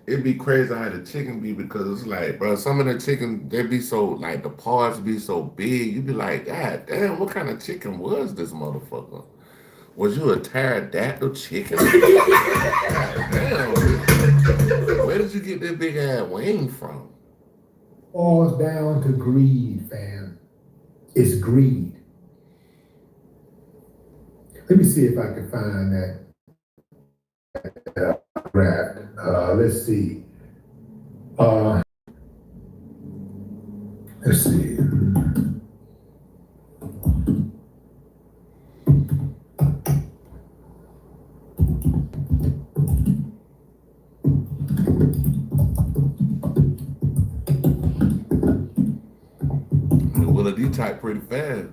it'd be crazy how the chicken be, because it's like, bro, some of the chicken, they be so, like, the parts be so big, you be like, God damn, what kind of chicken was this motherfucker? Was you a pterodactyl chicken? God damn. Where did you get that big ass wing from? Falls down to greed, fam. It's greed. Let me see if I can find that graph. Let's see. Let's see. Willa D type pretty fast.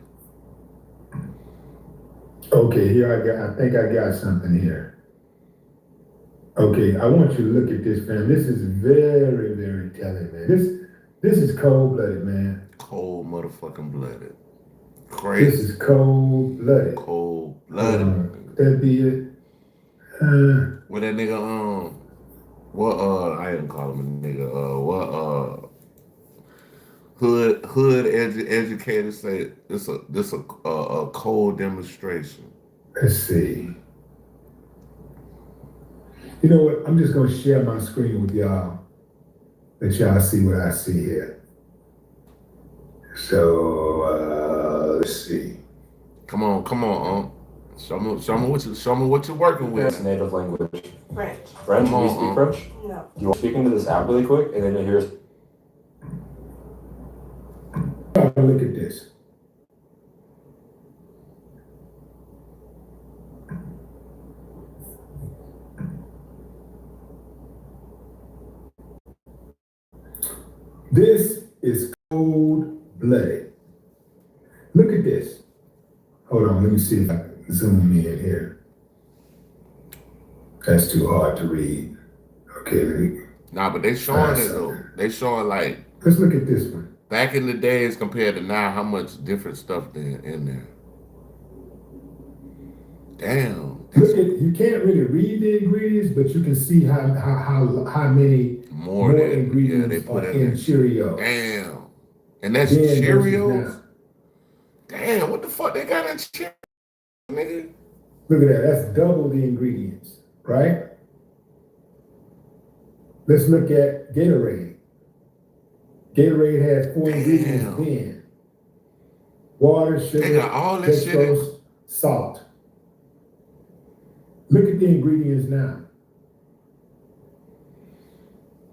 Okay, I think I got something here. Okay, I want you to look at this, fam. This is very, very telling, man. This is cold-blooded, man. Cold motherfucking blooded. Crazy. This is cold-blooded. Cold-blooded. That be it. What that nigga, I didn't call him a nigga, hood educators say this a cold demonstration. Let's see. You know what? I'm just gonna share my screen with y'all. Let y'all see what I see here. So let's see. Come on, show me what you're working with. That's native language. French. French? Do you speak French? No. You want to speak into this app really quick, and then you'll hear. Look at this. This is cold-blooded. Look at this. Hold on, let me see if I can zoom in here. That's too hard to read. Okay, let me. Nah, but they showing it though. They showing like. Let's look at this one. Back in the days compared to now, how much different stuff in there. Damn. Look at, you can't really read the ingredients, but you can see how many more ingredients they put are in Cheerios. Damn. And that's Cheerios? Damn, what the fuck they got in Cheerios, nigga? Look at that, that's double the ingredients, right? Let's look at Gatorade. Gatorade has 4 ingredients then. Water, sugar, they got all that dextrose, salt. Look at the ingredients now.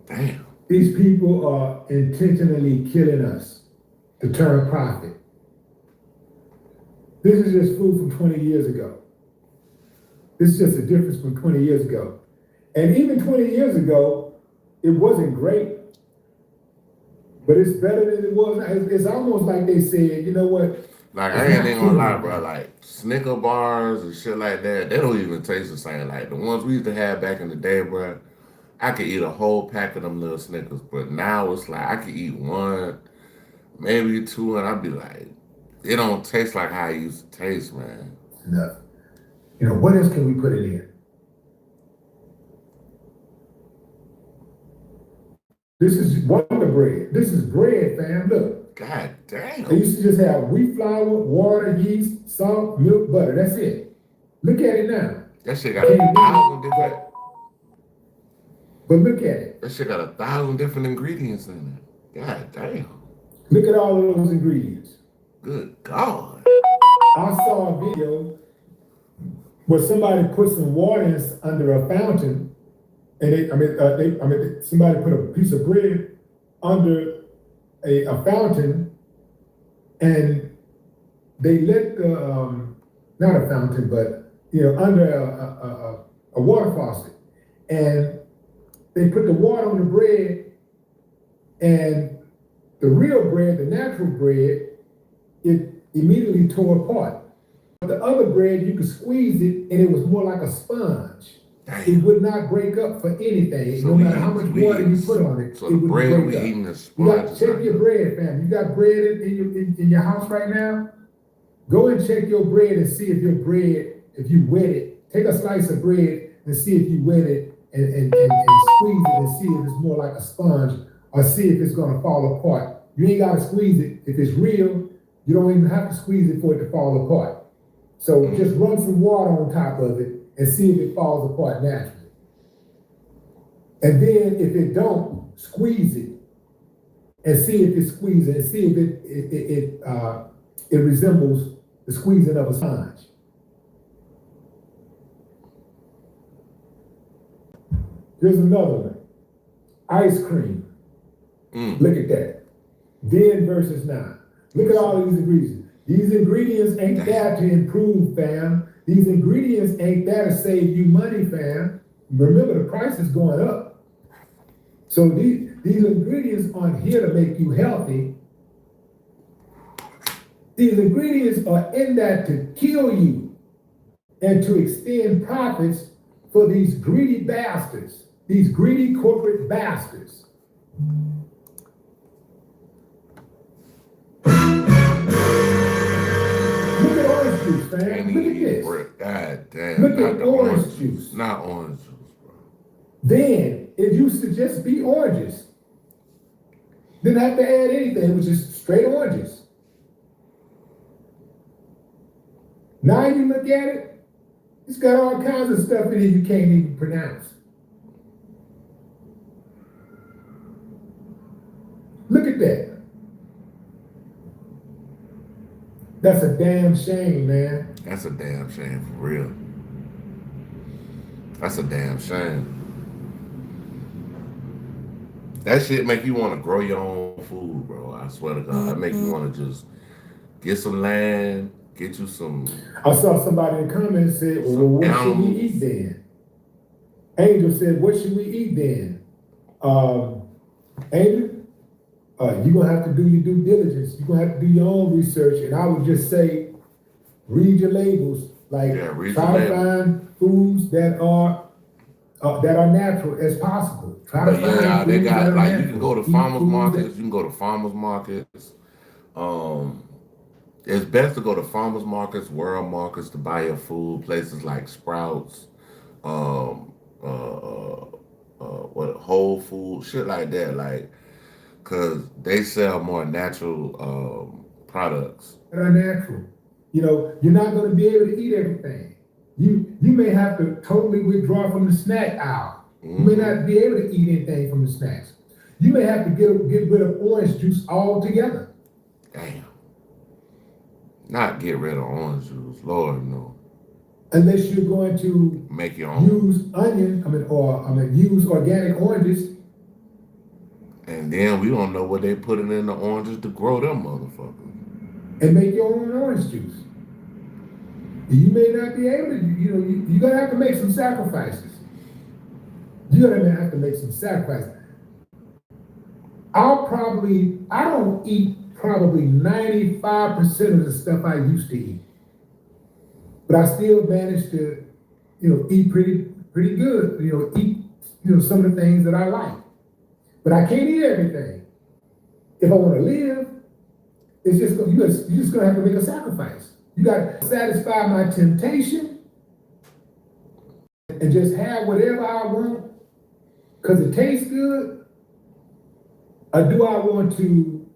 Damn. These people are intentionally killing us to turn a profit. This is just food from 20 years ago. This is just a difference from 20 years ago. And even 20 years ago, it wasn't great, but it's better than it was. It's almost like they said, you know what? Like, I ain't even gonna lie, bro. Like, Snicker bars and shit like that, they don't even taste the same. Like, the ones we used to have back in the day, bro, I could eat a whole pack of them little Snickers. But now it's like, I could eat 1, maybe 2, and I'd be like, it don't taste like how it used to taste, man. No. You know, what else can we put it in? This is Wonder Bread. This is bread, fam. Look. God damn. They used to just have wheat flour, water, yeast, salt, milk, butter. That's it. Look at it now. That shit got 1,000 different. But look at it. That shit got 1,000 different ingredients in it. God damn. Look at all of those ingredients. Good God. I saw a video where somebody put some water under a fountain, and somebody put a piece of bread under a fountain, and they let the not a fountain, but under a water faucet, and they put the water on the bread, and the real bread, the natural bread, it immediately tore apart. The other bread, you could squeeze it, and it was more like a sponge. Damn. It would not break up for anything, So no matter how much water you put on it. So it the wouldn't bread break we up. eating is You got sponge. check your bread, fam. You got bread in your house right now? Go and check your bread and see if your bread, if you wet it. Take a slice of bread and see if you wet it and squeeze it and see if it's more like a sponge, or see if it's gonna fall apart. You ain't gotta squeeze it. If it's real, you don't even have to squeeze it for it to fall apart. So just run some water on top of it and see if it falls apart naturally. And then if it don't, squeeze it and see if it squeezes and see if it resembles the squeezing of a sponge. Here's another one. Ice cream. Look at that. Then versus now. Look at all these ingredients. These ingredients ain't there to improve, fam. These ingredients ain't there to save you money, fam. Remember, the price is going up. So these ingredients aren't here to make you healthy. These ingredients are in there to kill you and to extend profits for these greedy bastards, these greedy corporate bastards. Look at orange juice, fam. Look at this. God damn. Look at orange juice. Not orange juice, bro. Then it used to just be oranges. Didn't have to add anything, it was just straight oranges. Now you look at it, it's got all kinds of stuff in it you can't even pronounce. Look at that. That's a damn shame, man. That's a damn shame, for real. That's a damn shame. That shit make you want to grow your own food, bro. I swear to God. That make you want to just get some land, get you some. I saw somebody in the comments said, well, what should we eat then? Angel said, what should we eat then? Angel, you're going to have to do your due diligence. You're going to have to do your own research. And I would just say, read your labels. Like, try to find foods that are natural as possible. Try to find they got, like, natural. you can go to farmers markets. You can go to farmers markets. It's best to go to farmers markets, world markets to buy your food. Places like Sprouts, Whole Foods, shit like that. Like, cause they sell more natural products. That are natural. You're not going to be able to eat everything. You may have to totally withdraw from the snack aisle. You may not be able to eat anything from the snacks. You may have to get rid of orange juice altogether. Damn. Not get rid of orange juice, Lord no. Unless you're going to make your own. Use use organic oranges. And then we don't know what they putting in the oranges to grow them motherfuckers. And make your own orange juice. You may not be able to, you're gonna have to make some sacrifices. You're gonna have to make some sacrifices. I don't eat probably 95% of the stuff I used to eat. But I still manage to, eat pretty good, eat, some of the things that I like. But I can't eat everything. If I want to live, you're just gonna have to make a sacrifice. You gotta satisfy my temptation and just have whatever I want because it tastes good. Or do I want to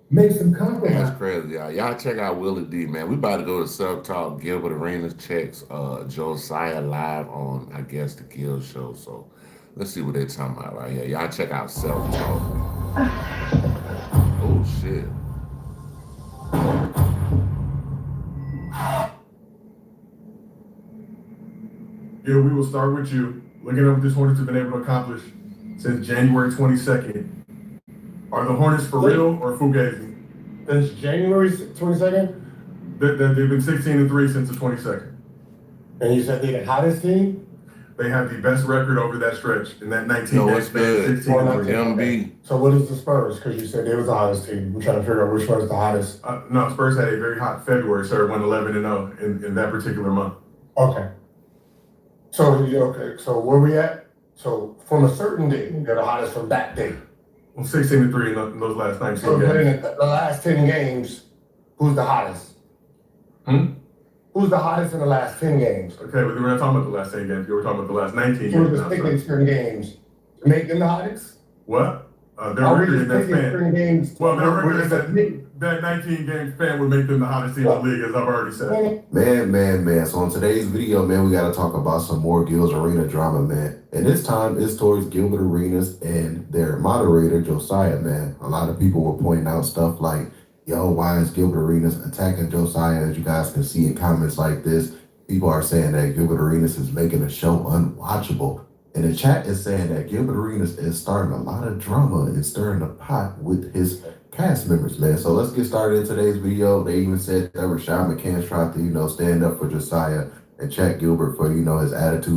make some compromise? That's crazy, y'all. Y'all check out Willie D, man. We about to go to Self Talk. Gilbert Arenas checks Josiah live on, I guess, the Guild show. So let's see what they're talking about right here. Y'all check out Self Talk. Oh shit. Yeah, we will start with you. Looking at what this Hornets have been able to accomplish since January 22nd. Are the Hornets for real or fugazi? Since January 22nd? They've been 16-3 since the 22nd. And you said they're the hottest team? They have the best record over that stretch in that 19 No, game it's span, good. 16-3. MB. So what is the Spurs? Because you said they was the hottest team. We're trying to figure out which one's the hottest. No, Spurs had a very hot February, sir. Went 11-0 in that particular month. Okay. So where we at? So from a certain date, they're the hottest from that date. Well, 16-3 in those last 19 So games. in the last 10 games, who's the hottest? Who's the hottest in the last 10 games? Okay, but we're not talking about the last 10 games. We're talking about the last 19 So we're games. just now, picking sir. certain games to make them the hottest? What? Their Are we record just in that picking span. certain games? Well, their record We're in just that 19 game span would make them the hottest team in the league, as I've already said. Man. So in today's video, man, we got to talk about some more Gil's Arena drama, man. And this time it's towards Gilbert Arenas and their moderator, Josiah, man. A lot of people were pointing out stuff like, yo, why is Gilbert Arenas attacking Josiah? As you guys can see in comments like this, people are saying that Gilbert Arenas is making the show unwatchable. And the chat is saying that Gilbert Arenas is starting a lot of drama and stirring the pot with his cast members, man. So let's get started in today's video. They even said that Rashad McCants tried to, stand up for Josiah and check Gilbert for, his attitude.